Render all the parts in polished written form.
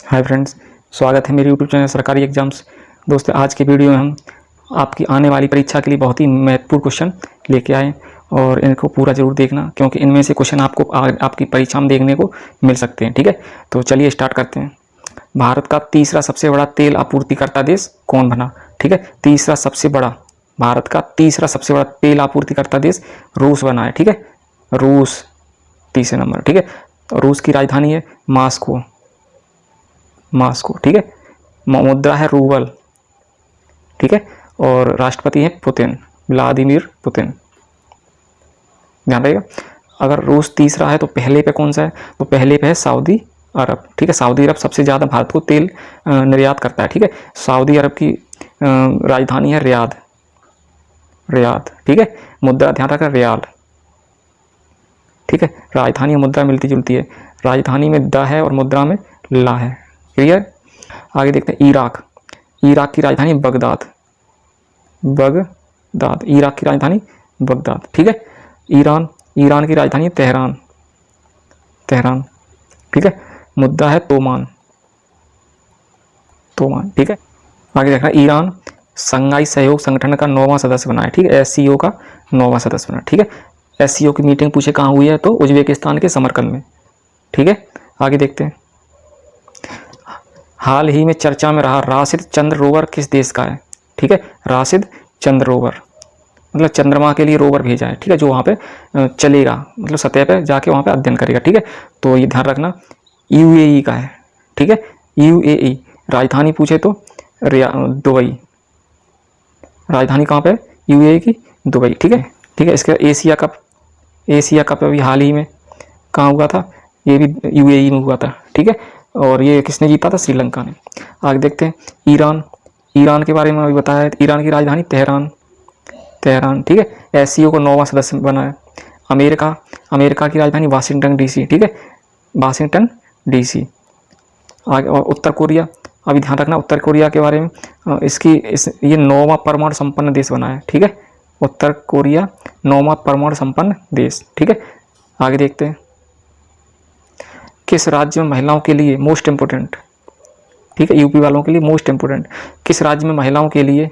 Hi friends, स्वागत है मेरे यूट्यूब चैनल सरकारी एग्जाम्स। दोस्तों, आज के वीडियो में हम आपकी आने वाली परीक्षा के लिए बहुत ही महत्वपूर्ण क्वेश्चन लेके आए और इनको पूरा ज़रूर देखना, क्योंकि इनमें से क्वेश्चन आपको आपकी परीक्षा में देखने को मिल सकते हैं। ठीक है, तो चलिए स्टार्ट करते हैं। भारत का तीसरा सबसे बड़ा तेल आपूर्तिकर्ता देश कौन बना? ठीक है, तीसरा सबसे बड़ा, भारत का तीसरा सबसे बड़ा तेल आपूर्तिकर्ता देश रूस बना है। ठीक है, रूस तीसरे नंबर। ठीक है, रूस की राजधानी है मॉस्को। मॉस्को। ठीक है, मुद्रा है रूबल। ठीक है, और राष्ट्रपति है पुतिन, व्लादिमीर पुतिन। ध्यान रहेगा। अगर रूस तीसरा है तो पहले पे कौन सा है? तो पहले पे है सऊदी अरब। ठीक है, सऊदी अरब सबसे ज़्यादा भारत को तेल निर्यात करता है। ठीक है, सऊदी अरब की राजधानी है रियाद। रियाद। ठीक है, मुद्रा ध्यान रखना रियाल। ठीक है, राजधानी और मुद्रा मिलती जुलती है। राजधानी में द है और मुद्रा में ला है। क्लियर। आगे देखते हैं इराक। इराक की राजधानी बगदाद। बगदाद, इराक की राजधानी बगदाद। ठीक है, ईरान, ईरान की राजधानी तेहरान। तेहरान। ठीक है, मुद्रा है तोमान। तोमान। ठीक है, आगे देखना ईरान शंघाई सहयोग संगठन का 9वां सदस्य बना है। ठीक है, एससीओ का 9वां सदस्य बना। ठीक है, एससीओ की मीटिंग पूछे कहाँ हुई है? तो उज्बेकिस्तान के समरकंद में। ठीक है, आगे देखते हैं। हाल ही में चर्चा में रहा राशिद चंद्र रोवर किस देश का है? ठीक है, राशिद चंद्र रोवर मतलब चंद्रमा के लिए रोवर भेजा है। ठीक है, जो वहाँ पे चलेगा, मतलब सतह पे जाके वहाँ पे अध्ययन करेगा। ठीक है, तो ये ध्यान रखना यूएई का है। ठीक है, यूएई। राजधानी पूछे तो दुबई। राजधानी कहाँ पे? यूएई की दुबई। ठीक है। ठीक है, इसके एशिया कप, एशिया कप अभी हाल ही में कहाँ हुआ था? ये भी यूएई में हुआ था। ठीक है, और ये किसने जीता था? श्रीलंका ने। आगे देखते हैं ईरान। ईरान के बारे में अभी बताया है। ईरान की राजधानी तेहरान। तेहरान। ठीक है, एससीओ को 9वां सदस्य बना है। अमेरिका, अमेरिका की राजधानी वाशिंगटन डीसी। ठीक है, वाशिंगटन डीसी। आगे और उत्तर कोरिया, अभी ध्यान रखना उत्तर कोरिया के बारे में। ये 9वां परमाणु संपन्न देश बना है। ठीक है, उत्तर कोरिया 9वां परमाणु संपन्न देश। ठीक है, आगे देखते हैं किस राज्य में महिलाओं के लिए मोस्ट इम्पोर्टेंट, ठीक है, यूपी वालों के लिए मोस्ट इम्पोर्टेंट, किस राज्य में महिलाओं के लिए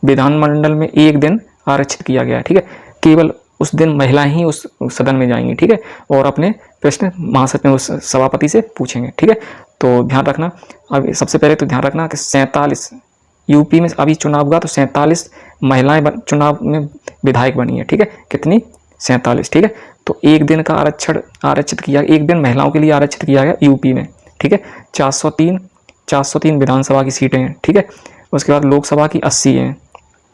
विधानमंडल में एक दिन आरक्षित किया गया है? ठीक है, केवल उस दिन महिलाएं ही उस सदन में जाएंगी। ठीक है, और अपने प्रश्न महासचिव उस सभापति से पूछेंगे। ठीक है, तो ध्यान रखना। अब सबसे पहले तो ध्यान रखना कि 47 यूपी में अभी चुनाव हुआ तो 47 महिलाएं चुनाव में विधायक बनी है। ठीक है, कितनी? 47। ठीक है, तो एक दिन का आरक्षित किया, एक दिन महिलाओं के लिए आरक्षित किया गया यूपी में। ठीक है, 403 विधानसभा की सीटें हैं। ठीक है, उसके बाद लोकसभा की 80 हैं।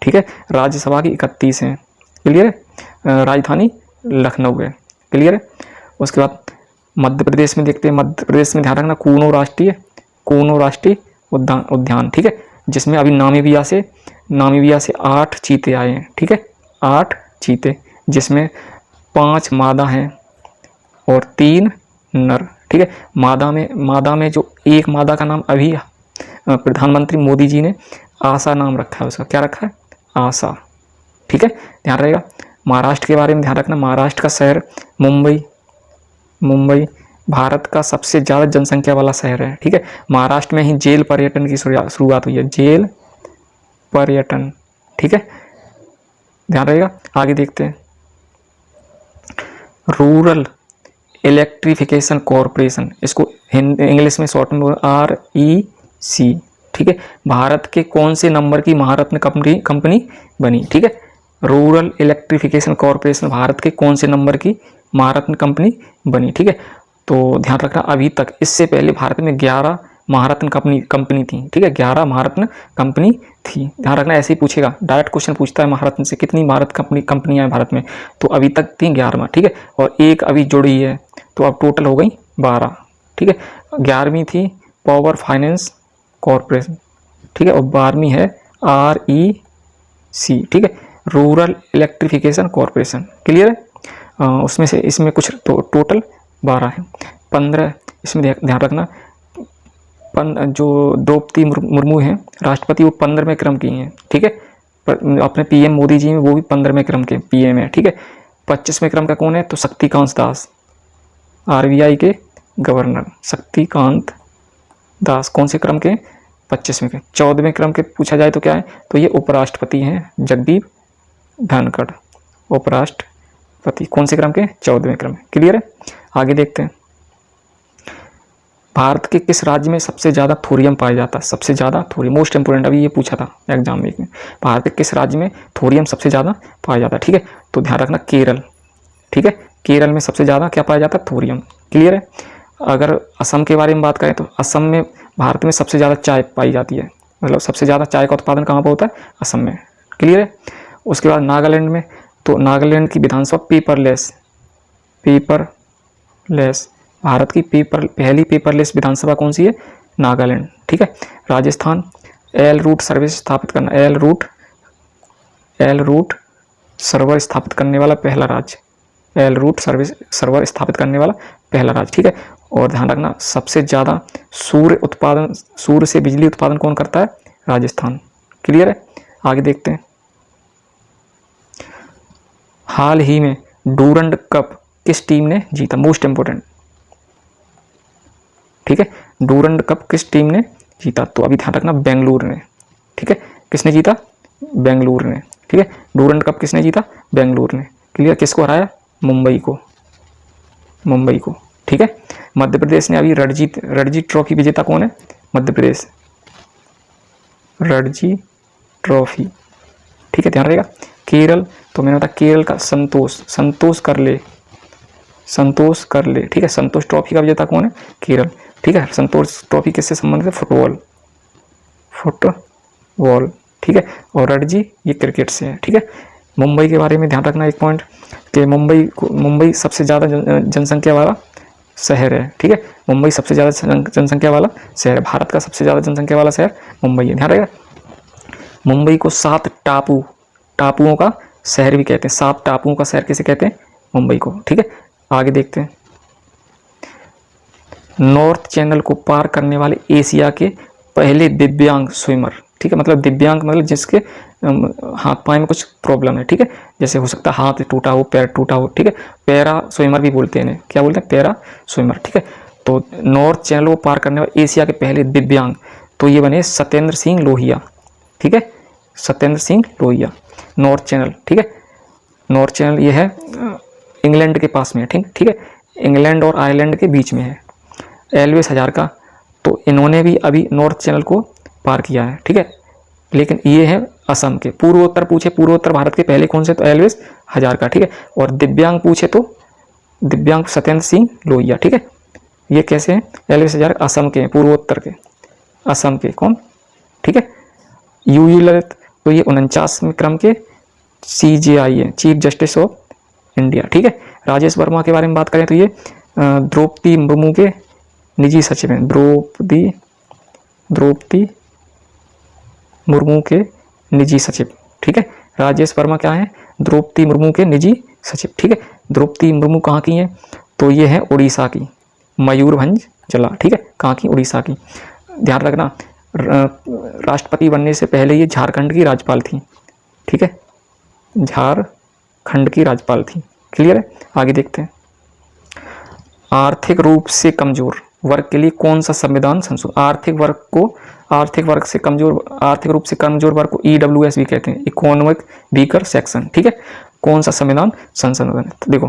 ठीक है, राज्यसभा की 31 हैं। क्लियर है। राजधानी लखनऊ है। क्लियर है। उसके बाद मध्य प्रदेश में देखते हैं। मध्य प्रदेश में ध्यान रखना कूनो राष्ट्रीय उद्यान। ठीक है, जिसमें अभी नामीबिया से 8 चीते आए हैं। ठीक है, 8 चीते, जिसमें 5 मादा हैं और 3 नर। ठीक है, मादा में जो एक मादा का नाम अभी प्रधानमंत्री मोदी जी ने आशा नाम रखा है। उसका क्या रखा है? आशा। ठीक है, ध्यान रहेगा। महाराष्ट्र के बारे में ध्यान रखना। महाराष्ट्र का शहर मुंबई भारत का सबसे ज़्यादा जनसंख्या वाला शहर है। ठीक है, महाराष्ट्र में ही जेल पर्यटन की शुरुआत हुई है। जेल पर्यटन। ठीक है, ध्यान रहेगा। आगे देखते हैं रूरल इलेक्ट्रिफिकेशन कॉरपोरेशन, इसको इंग्लिश में शॉर्ट में REC। ठीक है, भारत के कौन से नंबर की महारत्न कंपनी बनी? ठीक है, रूरल इलेक्ट्रिफिकेशन कॉरपोरेशन भारत के कौन से नंबर की महारत्न कंपनी बनी? ठीक है, तो ध्यान रखना अभी तक, इससे पहले भारत में 11 महारत्न कंपनी थी। ठीक है, 11 महारत्न कंपनी थी। ध्यान रखना, ऐसे ही पूछेगा, डायरेक्ट क्वेश्चन पूछता है महारत्न से कितनी महारत्न कंपनियां हैं भारत में, तो अभी तक थी 11। ठीक है, और एक अभी जुड़ी है, तो अब टोटल हो गई 12। ठीक है, 11वीं थी पावर फाइनेंस कॉरपोरेशन। ठीक है, और 12वीं है REC। ठीक है, रूरल इलेक्ट्रिफिकेशन कॉरपोरेशन। क्लियर है। उसमें से इसमें कुछ तो टोटल 12 है। 15 इसमें ध्यान रखना, जो द्रौपदी मुर्मू हैं राष्ट्रपति, वो 15वें क्रम की हैं। ठीक है, अपने PM मोदी जी में वो भी 15वें क्रम के PM है। ठीक है, 25वें क्रम का कौन है? तो शक्तिकांत दास, RBI के गवर्नर शक्तिकांत दास कौन से क्रम के? 25वें के। 14वें क्रम के पूछा जाए तो क्या है? तो ये उपराष्ट्रपति हैं जगदीप धनखड़, उपराष्ट्रपति कौन से क्रम के? 14वें क्रम। क्लियर है? आगे देखते हैं। भारत के किस राज्य में सबसे ज़्यादा थोरियम पाया जाता है? सबसे ज़्यादा थोरियम, मोस्ट इंपोर्टेंट, अभी ये पूछा था एग्जाम में। भारत के किस राज्य में थोरियम सबसे ज़्यादा पाया जाता है? ठीक है, तो ध्यान रखना केरल। ठीक है, केरल में सबसे ज़्यादा क्या पाया जाता है? थोरियम। क्लियर है? अगर असम के बारे में बात करें तो असम में, भारत में सबसे ज़्यादा चाय पाई जाती है, मतलब सबसे ज़्यादा चाय का उत्पादन कहाँ पर होता है? असम में। क्लियर है? उसके बाद नागालैंड में, तो नागालैंड की विधानसभा पेपरलेस, भारत की पहली पेपरलेस विधानसभा कौन सी है? नागालैंड। ठीक है। राजस्थान, एल रूट सर्विस स्थापित करना, एल रूट सर्वर स्थापित करने वाला पहला राज्य, एल रूट सर्वर स्थापित करने वाला पहला राज्य। ठीक है। और ध्यान रखना सबसे ज़्यादा सूर्य से बिजली उत्पादन कौन करता है? राजस्थान। क्लियर है? आगे देखते हैं। हाल ही में डूरंड कप किस टीम ने जीता? Most important. ठीक है, डूरंड कप किस टीम ने जीता? तो अभी ध्यान रखना बेंगलुरु ने। ठीक है, किसने जीता? बेंगलुरु ने। ठीक है, डूरंड कप किसने जीता? बेंगलुरु ने। क्लियर? किसको हराया? मुंबई को। ठीक है। मध्य प्रदेश ने अभी रणजी ट्रॉफी विजेता कौन है? मध्य प्रदेश, रणजी ट्रॉफी। ठीक है, ध्यान रहेगा। केरल, तो मैंने बताया केरल का संतोष कर ले। ठीक है, संतोष ट्रॉफी का विजेता कौन है? केरल। ठीक है, संतोष ट्रॉफी किससे संबंधित है? फुटबॉल। ठीक है, और रणजी ये क्रिकेट से है। ठीक है। मुंबई के बारे में ध्यान रखना एक पॉइंट कि मुंबई सबसे ज़्यादा जनसंख्या वाला शहर है। ठीक है, मुंबई सबसे ज़्यादा जनसंख्या वाला शहर है। भारत का सबसे ज़्यादा जनसंख्या वाला शहर मुंबई है। ध्यान रहेगा। मुंबई को 7 टापुओं का शहर भी कहते हैं। 7 टापुओं का शहर किसे कहते हैं? मुंबई को। ठीक है, आगे देखते हैं। नॉर्थ चैनल को पार करने वाले एशिया के पहले दिव्यांग स्विमर। ठीक है, मतलब दिव्यांग मतलब जिसके हाथ पाए में कुछ प्रॉब्लम है। ठीक है, जैसे हो सकता है हाथ टूटा हो, पैर टूटा हो। ठीक है, पैरा स्विमर भी बोलते हैं इन्हें। क्या बोलते हैं? Para swimmer. ठीक है, तो नॉर्थ चैनल को पार करने वाले एशिया के पहले दिव्यांग, तो ये बने सत्येंद्र सिंह लोहिया। ठीक है, सत्येंद्र सिंह लोहिया। North channel. ठीक है, नॉर्थ चैनल ये है इंग्लैंड के पास में है। ठीक है, इंग्लैंड और आयरलैंड के बीच में है। एल्विस हजारका, तो इन्होंने भी अभी नॉर्थ चैनल को पार किया है। ठीक है, लेकिन ये है असम के। पूर्वोत्तर पूछे, पूर्वोत्तर भारत के पहले कौन से? तो एल्विस हजारका। ठीक है, और दिव्यांग पूछे तो दिव्यांग सत्येंद्र सिंह लोहिया। ठीक है, ये कैसे हैं? एल्विस हजारका असम के हैं, पूर्वोत्तर के, असम के। कौन? ठीक है, यूयू ललित, तो ये 49वें क्रम के CJI है, चीफ जस्टिस ऑफ इंडिया। ठीक है, राजेश वर्मा के बारे में बात करें तो ये द्रौपदी मुर्मू के निजी सचिव हैं। द्रौपदी मुर्मू के निजी सचिव। ठीक है, राजेश वर्मा क्या है? द्रौपदी मुर्मू के निजी सचिव। ठीक है, द्रौपदी मुर्मू कहाँ की हैं? तो ये है उड़ीसा की, मयूरभंज जिला। ठीक है, कहाँ की? उड़ीसा की। ध्यान रखना राष्ट्रपति बनने से पहले ये झारखंड की राज्यपाल थी। ठीक है, झारखंड की राज्यपाल थी। क्लियर है? आगे देखते हैं। आर्थिक रूप से कमजोर वर्ग के लिए कौन सा संविधान संशोधन? आर्थिक रूप से कमजोर वर्ग को EWS भी कहते हैं, इकोनॉमिक वीकर सेक्शन। ठीक है, कौन सा संविधान संशोधन है? तो देखो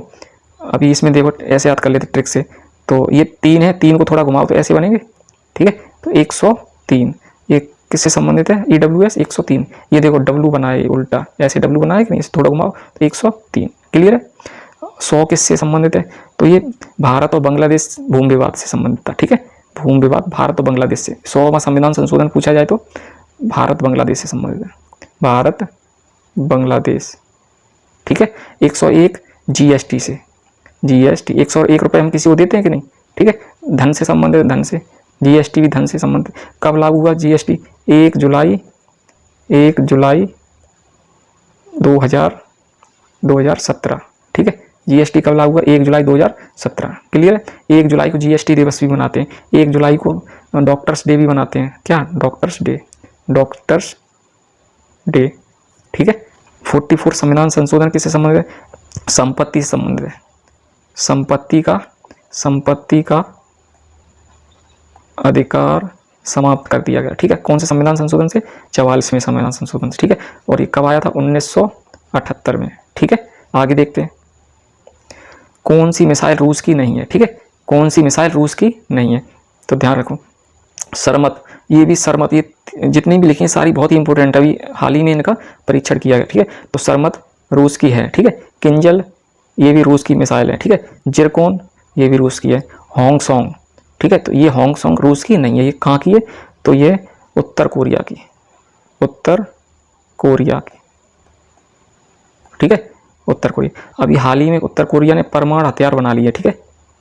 अभी इसमें देखो ऐसे याद कर लेते ट्रिक से। तो ये 3 है, 3 को थोड़ा घुमाओ तो ऐसे बनेंगे। ठीक है, तो 103 ये किससे संबंधित है? EWS 103। ये देखो W बनाए उल्टा, ऐसे W बनाए कि नहीं, इसे थोड़ा घुमाओ तो 103। क्लियर है? 100 किससे संबंधित है? तो ये भारत और बांग्लादेश भूमि विवाद से संबंधित था। ठीक है, भूमि विवाद भारत और बांग्लादेश से। 100वां संविधान संशोधन पूछा जाए तो भारत बांग्लादेश से संबंधित है, भारत बांग्लादेश। ठीक है, 101 GST से, GST 101 रुपये हम किसी को देते हैं कि नहीं? ठीक है, धन से संबंधित, धन से। GST भी धन से संबंधित। कब लागू हुआ GST? 1 जुलाई 2017। ठीक है, GST कब लागू हुआ? 1 जुलाई 2017। क्लियर है? 1 जुलाई को GST दिवस भी मनाते हैं, 1 जुलाई को डॉक्टर्स डे भी मनाते हैं। क्या? Doctors day. ठीक है, 44 संविधान संशोधन किससे संबंधित है? संपत्ति से संबंधित है। संपत्ति का अधिकार समाप्त कर दिया गया। ठीक है, कौन से संविधान संशोधन से? 44वें संविधान संशोधन से। ठीक है, और ये कब आया था? 1978 में। ठीक है, आगे देखते हैं। कौन सी मिसाइल रूस की नहीं है? ठीक है, कौन सी मिसाइल रूस की नहीं है? तो ध्यान रखो, सरमत, ये भी सरमत, ये जितनी भी लिखी हैं सारी बहुत ही इंपॉर्टेंट, अभी हाल ही में इनका परीक्षण किया गया। ठीक है, तो सरमत रूस की है। ठीक है, किंजल ये भी रूस की मिसाइल है। ठीक है, जिरकोन ये भी रूस की है। होंगसोंग, ठीक है, तो ये होंगसोंग रूस की नहीं है। ये कहाँ की है? तो ये उत्तर कोरिया की, उत्तर कोरिया की। ठीक है, उत्तर कोरिया। अभी हाल ही में उत्तर कोरिया ने परमाणु हथियार बना लिया। ठीक है,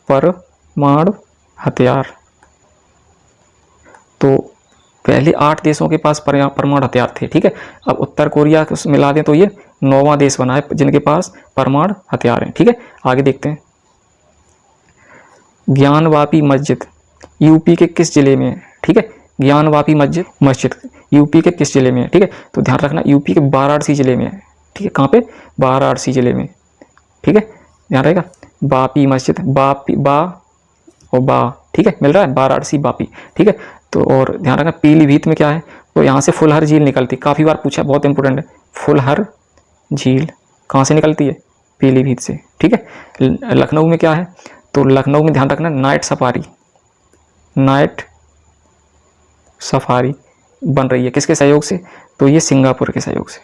परमाणु हथियार। तो पहले 8 देशों के पास परमाणु हथियार थे। ठीक है, अब उत्तर कोरिया को मिला दें तो ये 9वां देश बना है जिनके पास परमाणु हथियार हैं। ठीक है, आगे देखते हैं। ज्ञानवापी मस्जिद यूपी के किस जिले में है? ठीक है, ज्ञानवापी मस्जिद यूपी के किस जिले में है? ठीक है, तो ध्यान रखना यूपी के वाराणसी जिले में है। ठीक है, कहाँ पे? वाराणसी जिले में। ठीक है, ध्यान रहेगा। बापी मस्जिद, बापी, बा और बा, ठीक है, मिल रहा है, वाराणसी बापी। ठीक है, तो और ध्यान रखना पीलीभीत में क्या है? तो यहाँ से फुलहर झील निकलती, काफ़ी बार पूछा, बहुत इंपॉर्टेंट है। फुलहर झील कहाँ से निकलती है? पीलीभीत से। ठीक है, लखनऊ में क्या है? तो लखनऊ में ध्यान रखना नाइट सफारी, नाइट सफारी बन रही है किसके सहयोग से? तो ये सिंगापुर के सहयोग से,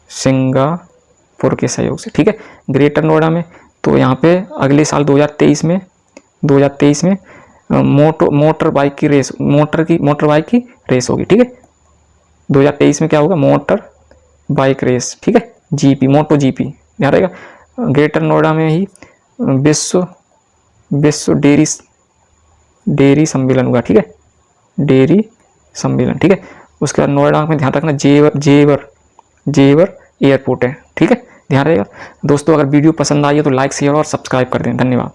सिंगापुर के सहयोग से। ठीक है, ग्रेटर नोएडा में तो यहाँ पे अगले साल 2023 में मोटर बाइक की रेस, मोटर बाइक की रेस होगी। ठीक है, 2023 में क्या होगा? Motor bike race. ठीक है, जीपी, मोटो जीपी, ध्यान रहेगा। ग्रेटर नोएडा में ही विश्व डेयरी सम्मेलन हुआ। ठीक है, डेयरी सम्मेलन। ठीक है, उसके बाद नोएडा में ध्यान रखना जेवर एयरपोर्ट है। ठीक है, ध्यान रहेगा। दोस्तों अगर वीडियो पसंद आई है तो लाइक शेयर और सब्सक्राइब कर दें। धन्यवाद।